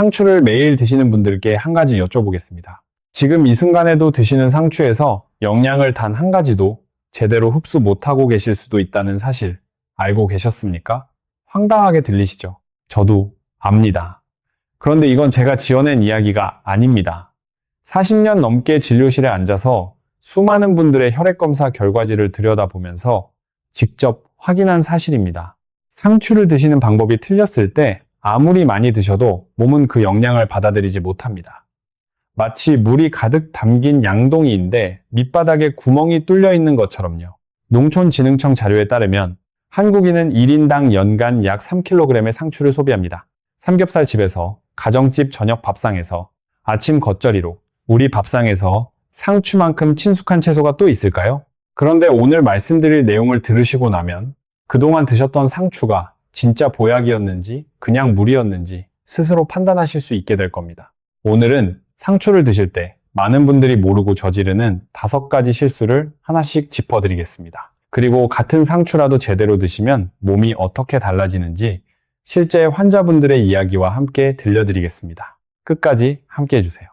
상추를 매일 드시는 분들께 한 가지 여쭤보겠습니다. 지금 이 순간에도 드시는 상추에서 영양을 단 한 가지도 제대로 흡수 못하고 계실 수도 있다는 사실 알고 계셨습니까? 황당하게 들리시죠? 저도 압니다. 그런데 이건 제가 지어낸 이야기가 아닙니다. 40년 넘게 진료실에 앉아서 수많은 분들의 혈액검사 결과지를 들여다보면서 직접 확인한 사실입니다. 상추를 드시는 방법이 틀렸을 때 아무리 많이 드셔도 몸은 그 영양을 받아들이지 못합니다. 마치 물이 가득 담긴 양동이인데 밑바닥에 구멍이 뚫려 있는 것처럼요. 농촌진흥청 자료에 따르면 한국인은 1인당 연간 약 3kg의 상추를 소비합니다. 삼겹살집에서, 가정집 저녁 밥상에서, 아침 겉절이로 우리 밥상에서 상추만큼 친숙한 채소가 또 있을까요? 그런데 오늘 말씀드릴 내용을 들으시고 나면 그동안 드셨던 상추가 진짜 보약이었는지 그냥 물이었는지 스스로 판단하실 수 있게 될 겁니다. 오늘은 상추를 드실 때 많은 분들이 모르고 저지르는 5가지 실수를 하나씩 짚어드리겠습니다. 그리고 같은 상추라도 제대로 드시면 몸이 어떻게 달라지는지 실제 환자분들의 이야기와 함께 들려드리겠습니다. 끝까지 함께 해주세요.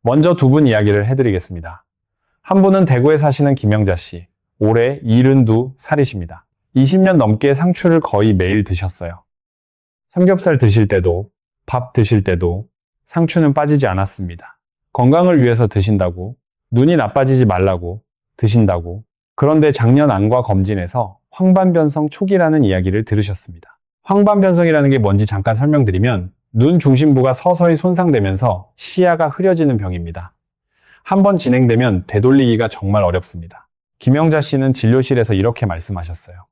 먼저 두 분 이야기를 해드리겠습니다. 한 분은 대구에 사시는 김영자 씨, 올해 72살이십니다. 20년 넘게 상추를 거의 매일 드셨어요. 삼겹살 드실 때도, 밥 드실 때도 상추는 빠지지 않았습니다. 건강을 위해서 드신다고, 눈이 나빠지지 말라고 드신다고. 그런데 작년 안과 검진에서 황반변성 초기라는 이야기를 들으셨습니다. 황반변성이라는 게 뭔지 잠깐 설명드리면 눈 중심부가 서서히 손상되면서 시야가 흐려지는 병입니다. 한번 진행되면 되돌리기가 정말 어렵습니다. 김영자 씨는 진료실에서 이렇게 말씀하셨어요.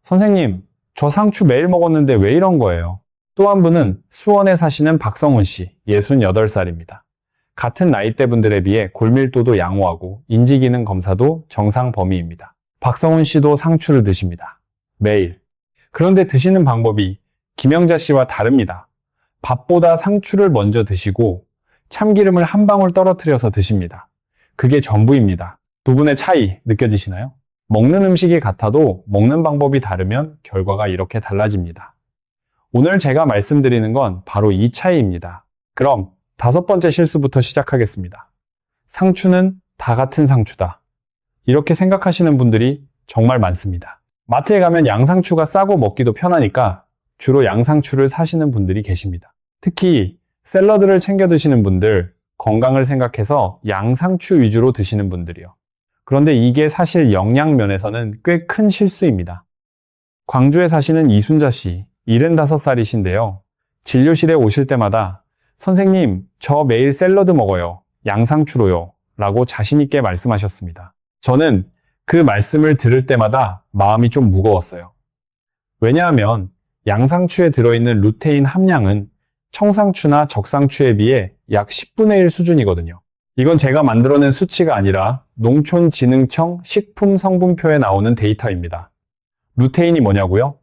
선생님, 저 상추 매일 먹었는데 왜 이런 거예요? 또 한 분은 수원에 사시는 박성훈 씨, 68살입니다. 같은 나이대 분들에 비해 골밀도도 양호하고 인지기능 검사도 정상 범위입니다. 박성훈 씨도 상추를 드십니다. 매일. 그런데 드시는 방법이 김영자 씨와 다릅니다. 밥보다 상추를 먼저 드시고 참기름을 한 방울 떨어뜨려서 드십니다. 그게 전부입니다. 두 분의 차이 느껴지시나요? 먹는 음식이 같아도 먹는 방법이 다르면 결과가 이렇게 달라집니다. 오늘 제가 말씀드리는 건 바로 이 차이입니다. 그럼 5번째 실수부터 시작하겠습니다. 상추는 다 같은 상추다. 이렇게 생각하시는 분들이 정말 많습니다. 마트에 가면 양상추가 싸고 먹기도 편하니까 주로 양상추를 사시는 분들이 계십니다. 특히 샐러드를 챙겨 드시는 분들, 건강을 생각해서 양상추 위주로 드시는 분들이요. 그런데 이게 사실 영양 면에서는 꽤 큰 실수입니다. 광주에 사시는 이순자 씨, 75살이신데요. 진료실에 오실 때마다 선생님, 저 매일 샐러드 먹어요. 양상추로요. 라고 자신있게 말씀하셨습니다. 저는 그 말씀을 들을 때마다 마음이 좀 무거웠어요. 왜냐하면 양상추에 들어있는 루테인 함량은 청상추나 적상추에 비해 약 10분의 1 수준이거든요. 이건 제가 만들어낸 수치가 아니라 농촌진흥청 식품성분표에 나오는 데이터입니다. 루테인이 뭐냐고요?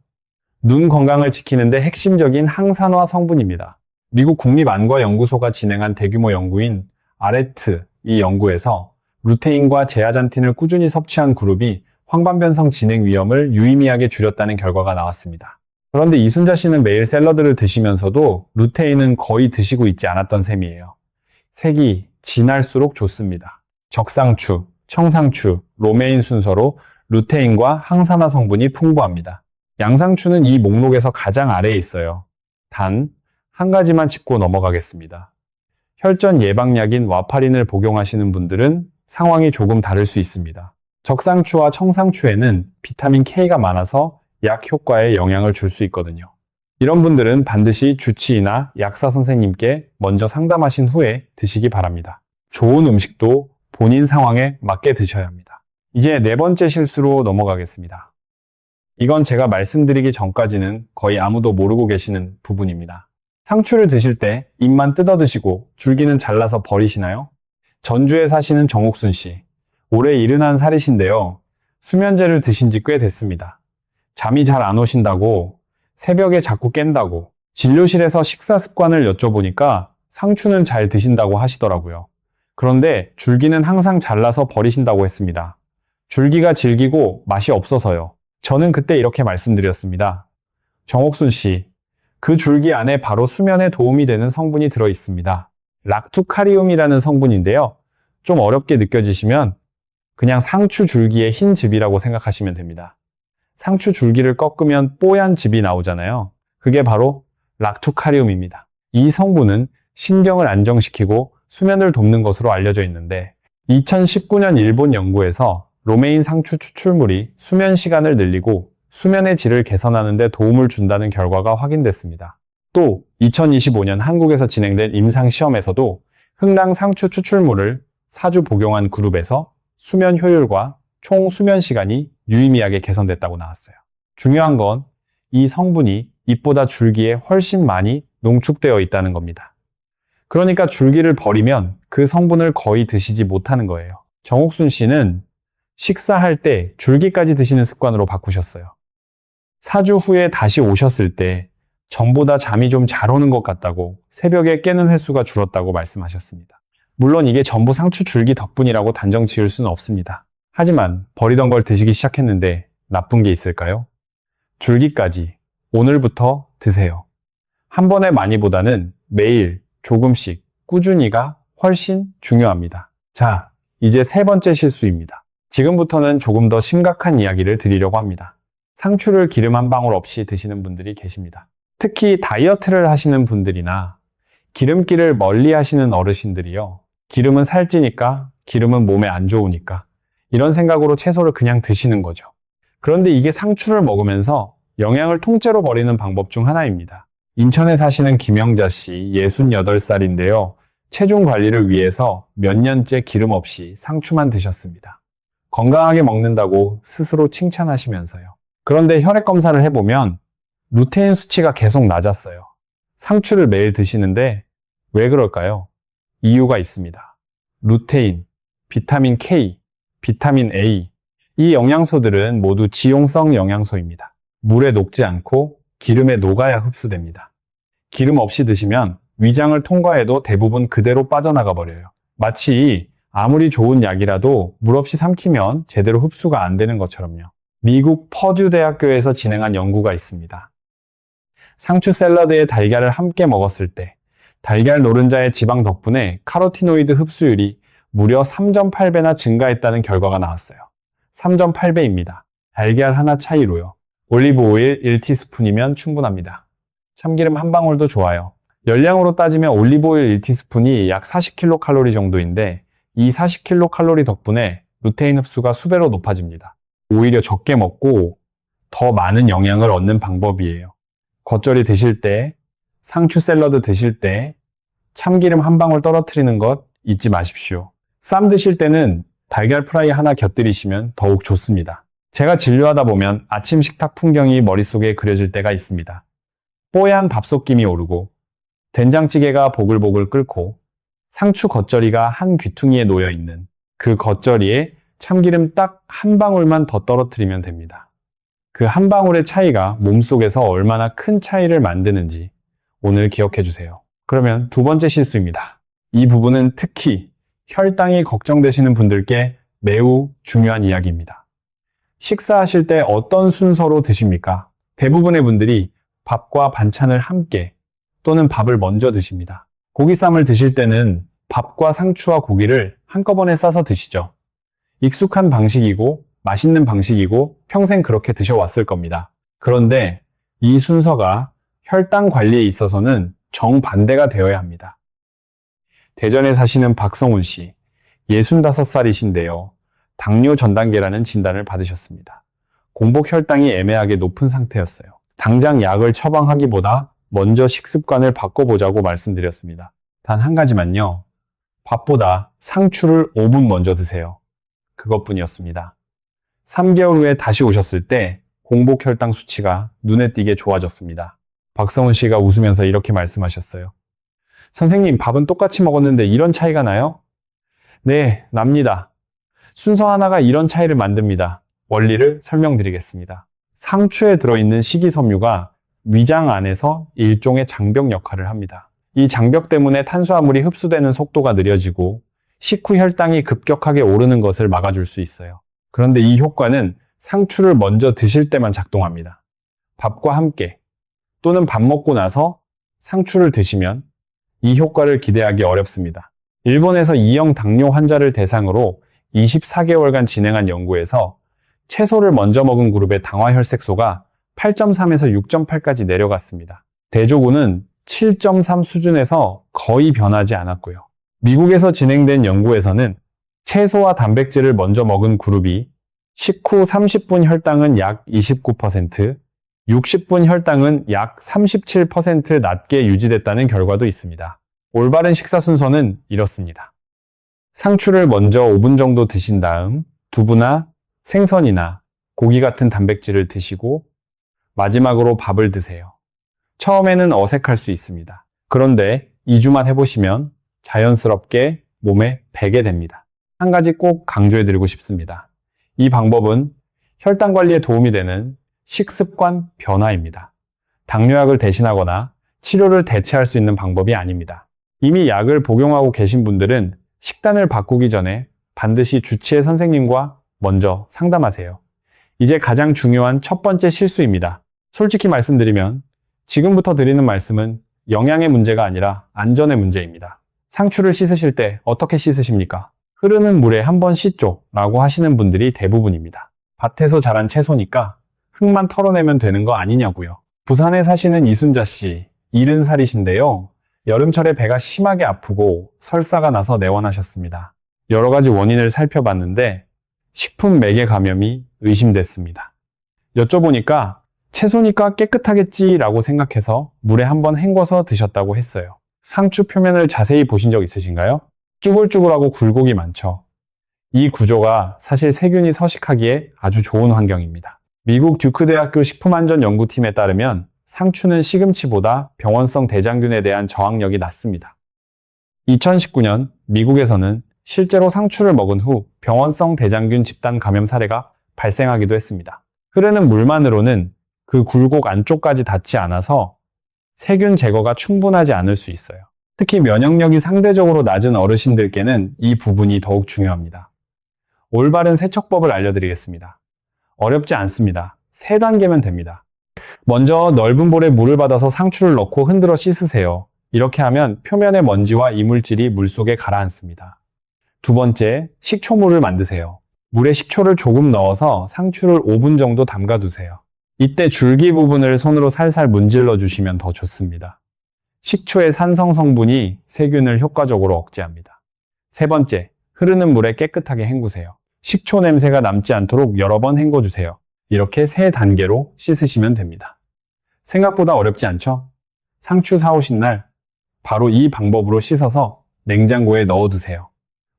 눈 건강을 지키는데 핵심적인 항산화 성분입니다. 미국 국립안과연구소가 진행한 대규모 연구인 아레트 이 연구에서 루테인과 제아잔틴을 꾸준히 섭취한 그룹이 황반변성 진행 위험을 유의미하게 줄였다는 결과가 나왔습니다. 그런데 이순자 씨는 매일 샐러드를 드시면서도 루테인은 거의 드시고 있지 않았던 셈이에요. 색이 진할수록 좋습니다. 적상추, 청상추, 로메인 순서로 루테인과 항산화 성분이 풍부합니다. 양상추는 이 목록에서 가장 아래에 있어요. 단, 한 가지만 짚고 넘어가겠습니다. 혈전 예방약인 와파린을 복용하시는 분들은 상황이 조금 다를 수 있습니다. 적상추와 청상추에는 비타민 K가 많아서 약 효과에 영향을 줄 수 있거든요. 이런 분들은 반드시 주치의나 약사 선생님께 먼저 상담하신 후에 드시기 바랍니다. 좋은 음식도 본인 상황에 맞게 드셔야 합니다. 이제 4번째 실수로 넘어가겠습니다. 이건 제가 말씀드리기 전까지는 거의 아무도 모르고 계시는 부분입니다. 상추를 드실 때 잎만 뜯어 드시고 줄기는 잘라서 버리시나요? 전주에 사시는 정옥순 씨, 올해 71살이신데요. 수면제를 드신 지 꽤 됐습니다. 잠이 잘 안 오신다고, 새벽에 자꾸 깬다고, 진료실에서 식사 습관을 여쭤보니까 상추는 잘 드신다고 하시더라고요. 그런데 줄기는 항상 잘라서 버리신다고 했습니다. 줄기가 질기고 맛이 없어서요. 저는 그때 이렇게 말씀드렸습니다. 정옥순 씨, 그 줄기 안에 바로 수면에 도움이 되는 성분이 들어 있습니다. 락투카리움이라는 성분인데요. 좀 어렵게 느껴지시면 그냥 상추 줄기의 흰 즙이라고 생각하시면 됩니다. 상추 줄기를 꺾으면 뽀얀 즙이 나오잖아요. 그게 바로 락투카리움입니다. 이 성분은 신경을 안정시키고 수면을 돕는 것으로 알려져 있는데 2019년 일본 연구에서 로메인 상추 추출물이 수면 시간을 늘리고 수면의 질을 개선하는 데 도움을 준다는 결과가 확인됐습니다. 또 2025년 한국에서 진행된 임상시험에서도 흑당 상추 추출물을 4주 복용한 그룹에서 수면 효율과 총 수면 시간이 유의미하게 개선됐다고 나왔어요. 중요한 건 이 성분이 잎보다 줄기에 훨씬 많이 농축되어 있다는 겁니다. 그러니까 줄기를 버리면 그 성분을 거의 드시지 못하는 거예요. 정옥순 씨는 식사할 때 줄기까지 드시는 습관으로 바꾸셨어요. 4주 후에 다시 오셨을 때 전보다 잠이 좀 잘 오는 것 같다고 새벽에 깨는 횟수가 줄었다고 말씀하셨습니다. 물론 이게 전부 상추 줄기 덕분이라고 단정 지을 수는 없습니다. 하지만 버리던 걸 드시기 시작했는데 나쁜 게 있을까요? 줄기까지 오늘부터 드세요. 한 번에 많이보다는 매일 조금씩 꾸준히가 훨씬 중요합니다. 자, 이제 세 번째 실수입니다. 지금부터는 조금 더 심각한 이야기를 드리려고 합니다. 상추를 기름 한 방울 없이 드시는 분들이 계십니다. 특히 다이어트를 하시는 분들이나 기름기를 멀리 하시는 어르신들이요. 기름은 살찌니까, 기름은 몸에 안 좋으니까 이런 생각으로 채소를 그냥 드시는 거죠. 그런데 이게 상추를 먹으면서 영양을 통째로 버리는 방법 중 하나입니다. 인천에 사시는 김영자 씨 68살인데요. 체중 관리를 위해서 몇 년째 기름 없이 상추만 드셨습니다. 건강하게 먹는다고 스스로 칭찬하시면서요. 그런데 혈액 검사를 해보면 루테인 수치가 계속 낮았어요. 상추를 매일 드시는데 왜 그럴까요? 이유가 있습니다. 루테인, 비타민 K, 비타민 A, 이 영양소들은 모두 지용성 영양소입니다. 물에 녹지 않고 기름에 녹아야 흡수됩니다. 기름 없이 드시면 위장을 통과해도 대부분 그대로 빠져나가 버려요. 마치 아무리 좋은 약이라도 물 없이 삼키면 제대로 흡수가 안 되는 것처럼요. 미국 퍼듀 대학교에서 진행한 연구가 있습니다. 상추 샐러드에 달걀을 함께 먹었을 때 달걀 노른자의 지방 덕분에 카로티노이드 흡수율이 무려 3.8배나 증가했다는 결과가 나왔어요. 3.8배입니다. 달걀 하나 차이로요. 올리브 오일 1티스푼이면 충분합니다. 참기름 한 방울도 좋아요. 열량으로 따지면 올리브 오일 1티스푼이 약 40kcal 정도인데 이 40kcal 덕분에 루테인 흡수가 수배로 높아집니다. 오히려 적게 먹고 더 많은 영양을 얻는 방법이에요. 겉절이 드실 때, 상추 샐러드 드실 때 참기름 한 방울 떨어뜨리는 것 잊지 마십시오. 쌈 드실 때는 달걀 프라이 하나 곁들이시면 더욱 좋습니다. 제가 진료하다 보면 아침 식탁 풍경이 머릿속에 그려질 때가 있습니다. 뽀얀 밥솥김이 오르고 된장찌개가 보글보글 끓고 상추 겉절이가 한 귀퉁이에 놓여 있는 그 겉절이에 참기름 딱 한 방울만 더 떨어뜨리면 됩니다. 그 한 방울의 차이가 몸속에서 얼마나 큰 차이를 만드는지 오늘 기억해 주세요. 그러면 두 번째 실수입니다. 이 부분은 특히 혈당이 걱정되시는 분들께 매우 중요한 이야기입니다. 식사하실 때 어떤 순서로 드십니까? 대부분의 분들이 밥과 반찬을 함께 또는 밥을 먼저 드십니다. 고기쌈을 드실 때는 밥과 상추와 고기를 한꺼번에 싸서 드시죠. 익숙한 방식이고 맛있는 방식이고 평생 그렇게 드셔왔을 겁니다. 그런데 이 순서가 혈당 관리에 있어서는 정반대가 되어야 합니다. 대전에 사시는 박성훈 씨, 65살이신데요. 당뇨 전 단계라는 진단을 받으셨습니다. 공복 혈당이 애매하게 높은 상태였어요. 당장 약을 처방하기보다 먼저 식습관을 바꿔보자고 말씀드렸습니다. 단 한 가지만요. 밥보다 상추를 5분 먼저 드세요. 그것뿐이었습니다. 3개월 후에 다시 오셨을 때 공복 혈당 수치가 눈에 띄게 좋아졌습니다. 박성훈 씨가 웃으면서 이렇게 말씀하셨어요. 선생님, 밥은 똑같이 먹었는데 이런 차이가 나요? 네, 납니다. 순서 하나가 이런 차이를 만듭니다. 원리를 설명드리겠습니다. 상추에 들어있는 식이섬유가 위장 안에서 일종의 장벽 역할을 합니다. 이 장벽 때문에 탄수화물이 흡수되는 속도가 느려지고 식후 혈당이 급격하게 오르는 것을 막아줄 수 있어요. 그런데 이 효과는 상추를 먼저 드실 때만 작동합니다. 밥과 함께 또는 밥 먹고 나서 상추를 드시면 이 효과를 기대하기 어렵습니다. 일본에서 2형 당뇨 환자를 대상으로 24개월간 진행한 연구에서 채소를 먼저 먹은 그룹의 당화혈색소가 8.3에서 6.8까지 내려갔습니다. 대조군은 7.3 수준에서 거의 변하지 않았고요. 미국에서 진행된 연구에서는 채소와 단백질을 먼저 먹은 그룹이 식후 30분 혈당은 약 29%, 60분 혈당은 약 37% 낮게 유지됐다는 결과도 있습니다. 올바른 식사 순서는 이렇습니다. 상추를 먼저 5분 정도 드신 다음 두부나 생선이나 고기 같은 단백질을 드시고 마지막으로 밥을 드세요. 처음에는 어색할 수 있습니다. 그런데 2주만 해보시면 자연스럽게 몸에 배게 됩니다. 한 가지 꼭 강조해드리고 싶습니다. 이 방법은 혈당 관리에 도움이 되는 식습관 변화입니다. 당뇨약을 대신하거나 치료를 대체할 수 있는 방법이 아닙니다. 이미 약을 복용하고 계신 분들은 식단을 바꾸기 전에 반드시 주치의 선생님과 먼저 상담하세요. 이제 가장 중요한 첫 번째 실수입니다. 솔직히 말씀드리면 지금부터 드리는 말씀은 영양의 문제가 아니라 안전의 문제입니다. 상추를 씻으실 때 어떻게 씻으십니까? 흐르는 물에 한번 씻죠 라고 하시는 분들이 대부분입니다. 밭에서 자란 채소니까 흙만 털어내면 되는 거 아니냐고요. 부산에 사시는 이순자 씨, 70살이신데요. 여름철에 배가 심하게 아프고 설사가 나서 내원하셨습니다. 여러 가지 원인을 살펴봤는데 식품 매개 감염이 의심됐습니다. 여쭤보니까 채소니까 깨끗하겠지라고 생각해서 물에 한번 헹궈서 드셨다고 했어요. 상추 표면을 자세히 보신 적 있으신가요? 쭈글쭈글하고 굴곡이 많죠. 이 구조가 사실 세균이 서식하기에 아주 좋은 환경입니다. 미국 듀크 대학교 식품안전연구팀에 따르면 상추는 시금치보다 병원성 대장균에 대한 저항력이 낮습니다. 2019년 미국에서는 실제로 상추를 먹은 후 병원성 대장균 집단 감염 사례가 발생하기도 했습니다. 흐르는 물만으로는 그 굴곡 안쪽까지 닿지 않아서 세균 제거가 충분하지 않을 수 있어요. 특히 면역력이 상대적으로 낮은 어르신들께는 이 부분이 더욱 중요합니다. 올바른 세척법을 알려드리겠습니다. 어렵지 않습니다. 3단계면 됩니다. 먼저 넓은 볼에 물을 받아서 상추를 넣고 흔들어 씻으세요. 이렇게 하면 표면의 먼지와 이물질이 물속에 가라앉습니다. 두 번째, 식초물을 만드세요. 물에 식초를 조금 넣어서 상추를 5분 정도 담가두세요. 이때 줄기 부분을 손으로 살살 문질러 주시면 더 좋습니다. 식초의 산성 성분이 세균을 효과적으로 억제합니다. 세 번째, 흐르는 물에 깨끗하게 헹구세요. 식초 냄새가 남지 않도록 여러 번 헹궈주세요. 이렇게 3단계로 씻으시면 됩니다. 생각보다 어렵지 않죠? 상추 사오신 날 바로 이 방법으로 씻어서 냉장고에 넣어두세요.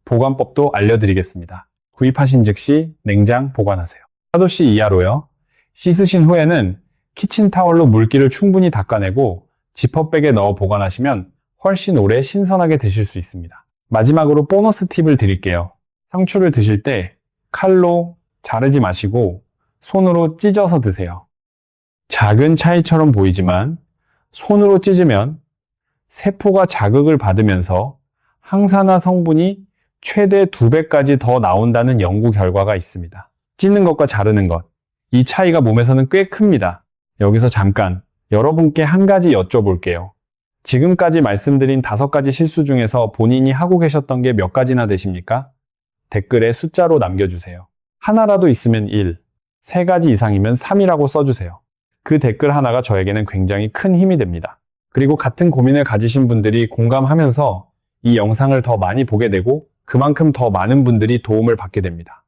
보관법도 알려드리겠습니다. 구입하신 즉시 냉장 보관하세요. 4도씨 이하로요. 씻으신 후에는 키친타월로 물기를 충분히 닦아내고 지퍼백에 넣어 보관하시면 훨씬 오래 신선하게 드실 수 있습니다. 마지막으로 보너스 팁을 드릴게요. 상추를 드실 때 칼로 자르지 마시고 손으로 찢어서 드세요. 작은 차이처럼 보이지만 손으로 찢으면 세포가 자극을 받으면서 항산화 성분이 최대 2배까지 더 나온다는 연구 결과가 있습니다. 찢는 것과 자르는 것, 이 차이가 몸에서는 꽤 큽니다. 여기서 잠깐 여러분께 한 가지 여쭤볼게요. 지금까지 말씀드린 5가지 실수 중에서 본인이 하고 계셨던 게 몇 가지나 되십니까? 댓글에 숫자로 남겨주세요. 하나라도 있으면 1, 3가지 이상이면 3이라고 써주세요. 그 댓글 하나가 저에게는 굉장히 큰 힘이 됩니다. 그리고 같은 고민을 가지신 분들이 공감하면서 이 영상을 더 많이 보게 되고 그만큼 더 많은 분들이 도움을 받게 됩니다.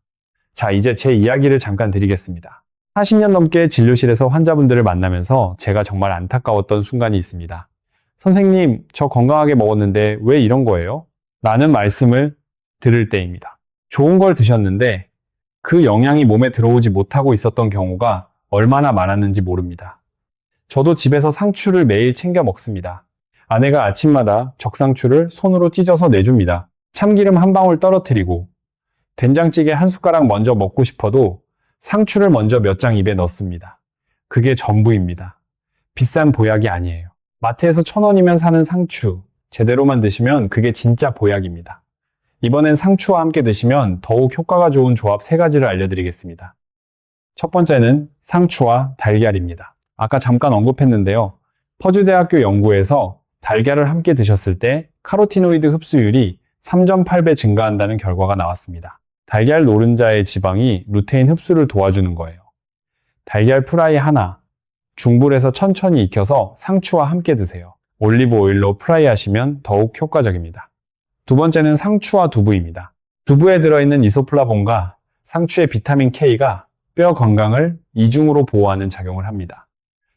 자, 이제 제 이야기를 잠깐 드리겠습니다. 40년 넘게 진료실에서 환자분들을 만나면서 제가 정말 안타까웠던 순간이 있습니다. 선생님, 저 건강하게 먹었는데 왜 이런 거예요? 라는 말씀을 들을 때입니다. 좋은 걸 드셨는데 그 영양이 몸에 들어오지 못하고 있었던 경우가 얼마나 많았는지 모릅니다. 저도 집에서 상추를 매일 챙겨 먹습니다. 아내가 아침마다 적상추를 손으로 찢어서 내줍니다. 참기름 한 방울 떨어뜨리고 된장찌개 한 숟가락 먼저 먹고 싶어도 상추를 먼저 몇 장 입에 넣습니다. 그게 전부입니다. 비싼 보약이 아니에요. 마트에서 1,000원이면 사는 상추, 제대로만 드시면 그게 진짜 보약입니다. 이번엔 상추와 함께 드시면 더욱 효과가 좋은 조합 3가지를 알려드리겠습니다. 첫 번째는 상추와 달걀입니다. 아까 잠깐 언급했는데요. 퍼듀대학교 연구에서 달걀을 함께 드셨을 때 카로티노이드 흡수율이 3.8배 증가한다는 결과가 나왔습니다. 달걀 노른자의 지방이 루테인 흡수를 도와주는 거예요. 달걀 프라이 하나, 중불에서 천천히 익혀서 상추와 함께 드세요. 올리브 오일로 프라이 하시면 더욱 효과적입니다. 두 번째는 상추와 두부입니다. 두부에 들어있는 이소플라본과 상추의 비타민 K가 뼈 건강을 이중으로 보호하는 작용을 합니다.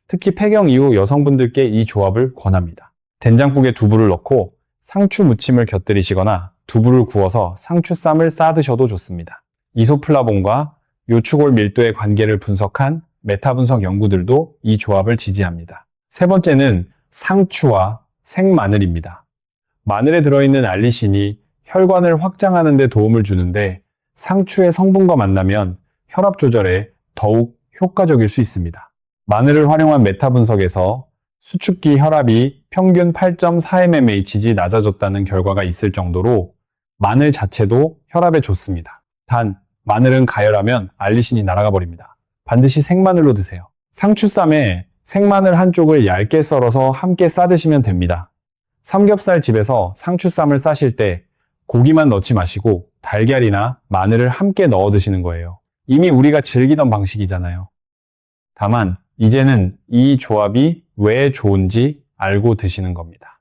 특히 폐경 이후 여성분들께 이 조합을 권합니다. 된장국에 두부를 넣고 상추 무침을 곁들이시거나 두부를 구워서 상추쌈을 싸 드셔도 좋습니다. 이소플라본과 요추골 밀도의 관계를 분석한 메타 분석 연구들도 이 조합을 지지합니다. 세 번째는 상추와 생마늘입니다. 마늘에 들어있는 알리신이 혈관을 확장하는 데 도움을 주는데 상추의 성분과 만나면 혈압 조절에 더욱 효과적일 수 있습니다. 마늘을 활용한 메타 분석에서 수축기 혈압이 평균 8.4mmHg 낮아졌다는 결과가 있을 정도로 마늘 자체도 혈압에 좋습니다. 단, 마늘은 가열하면 알리신이 날아가 버립니다. 반드시 생마늘로 드세요. 상추쌈에 생마늘 한쪽을 얇게 썰어서 함께 싸 드시면 됩니다. 삼겹살 집에서 상추쌈을 싸실 때 고기만 넣지 마시고 달걀이나 마늘을 함께 넣어 드시는 거예요. 이미 우리가 즐기던 방식이잖아요. 다만 이제는 이 조합이 왜 좋은지 알고 드시는 겁니다.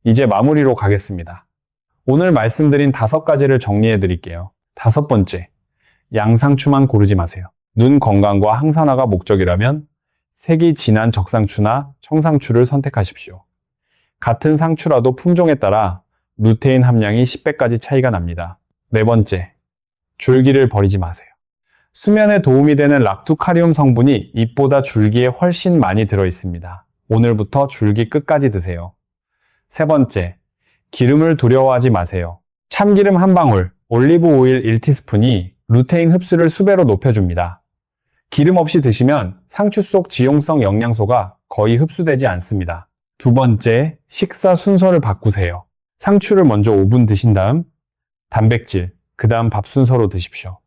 이제 마무리로 가겠습니다. 오늘 말씀드린 5가지를 정리해 드릴게요. 5번째, 양상추만 고르지 마세요. 눈 건강과 항산화가 목적이라면 색이 진한 적상추나 청상추를 선택하십시오. 같은 상추라도 품종에 따라 루테인 함량이 10배까지 차이가 납니다. 4번째, 줄기를 버리지 마세요. 수면에 도움이 되는 락투카리움 성분이 잎보다 줄기에 훨씬 많이 들어있습니다. 오늘부터 줄기 끝까지 드세요. 3번째, 기름을 두려워하지 마세요. 참기름 한 방울, 올리브 오일 1티스푼이 루테인 흡수를 수배로 높여줍니다. 기름 없이 드시면 상추 속 지용성 영양소가 거의 흡수되지 않습니다. 2번째, 식사 순서를 바꾸세요. 상추를 먼저 5분 드신 다음 단백질, 그 다음 밥 순서로 드십시오.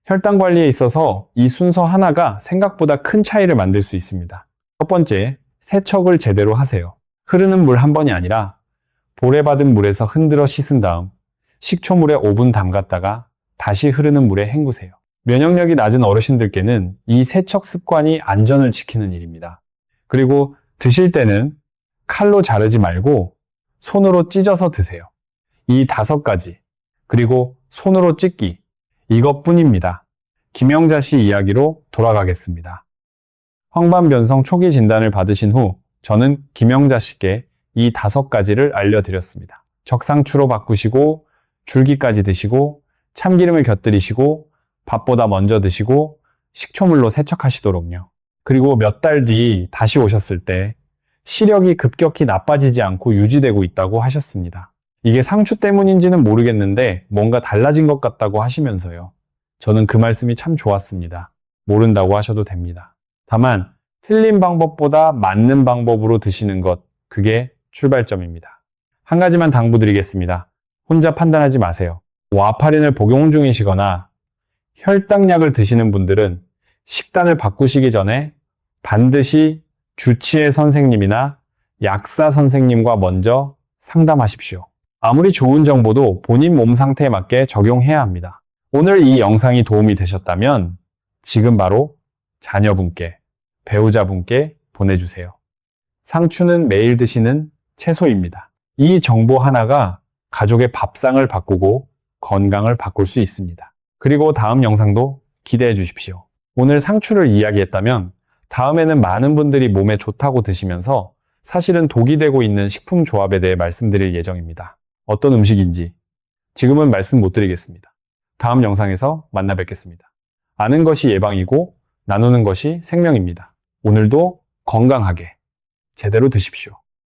혈당 관리에 있어서 이 순서 하나가 생각보다 큰 차이를 만들 수 있습니다. 첫 번째, 세척을 제대로 하세요. 흐르는 물 한 번이 아니라 볼에 받은 물에서 흔들어 씻은 다음 식초물에 5분 담갔다가 다시 흐르는 물에 헹구세요. 면역력이 낮은 어르신들께는 이 세척 습관이 안전을 지키는 일입니다. 그리고 드실 때는 칼로 자르지 말고 손으로 찢어서 드세요. 이 5가지, 그리고 손으로 찢기, 이것뿐입니다. 김영자 씨 이야기로 돌아가겠습니다. 황반변성 초기 진단을 받으신 후 저는 김영자 씨께 이 5가지를 알려드렸습니다. 적상추로 바꾸시고 줄기까지 드시고 참기름을 곁들이시고 밥보다 먼저 드시고 식초물로 세척하시도록요. 그리고 몇 달 뒤 다시 오셨을 때 시력이 급격히 나빠지지 않고 유지되고 있다고 하셨습니다. 이게 상추 때문인지는 모르겠는데 뭔가 달라진 것 같다고 하시면서요. 저는 그 말씀이 참 좋았습니다. 모른다고 하셔도 됩니다. 다만 틀린 방법보다 맞는 방법으로 드시는 것, 그게 출발점입니다. 한 가지만 당부드리겠습니다. 혼자 판단하지 마세요. 와파린을 복용 중이시거나 혈당약을 드시는 분들은 식단을 바꾸시기 전에 반드시 주치의 선생님이나 약사 선생님과 먼저 상담하십시오. 아무리 좋은 정보도 본인 몸 상태에 맞게 적용해야 합니다. 오늘 이 영상이 도움이 되셨다면 지금 바로 자녀분께, 배우자분께 보내주세요. 상추는 매일 드시는 채소입니다. 이 정보 하나가 가족의 밥상을 바꾸고 건강을 바꿀 수 있습니다. 그리고 다음 영상도 기대해 주십시오. 오늘 상추를 이야기했다면 다음에는 많은 분들이 몸에 좋다고 드시면서 사실은 독이 되고 있는 식품 조합에 대해 말씀드릴 예정입니다. 어떤 음식인지 지금은 말씀 못 드리겠습니다. 다음 영상에서 만나 뵙겠습니다. 아는 것이 예방이고 나누는 것이 생명입니다. 오늘도 건강하게 제대로 드십시오.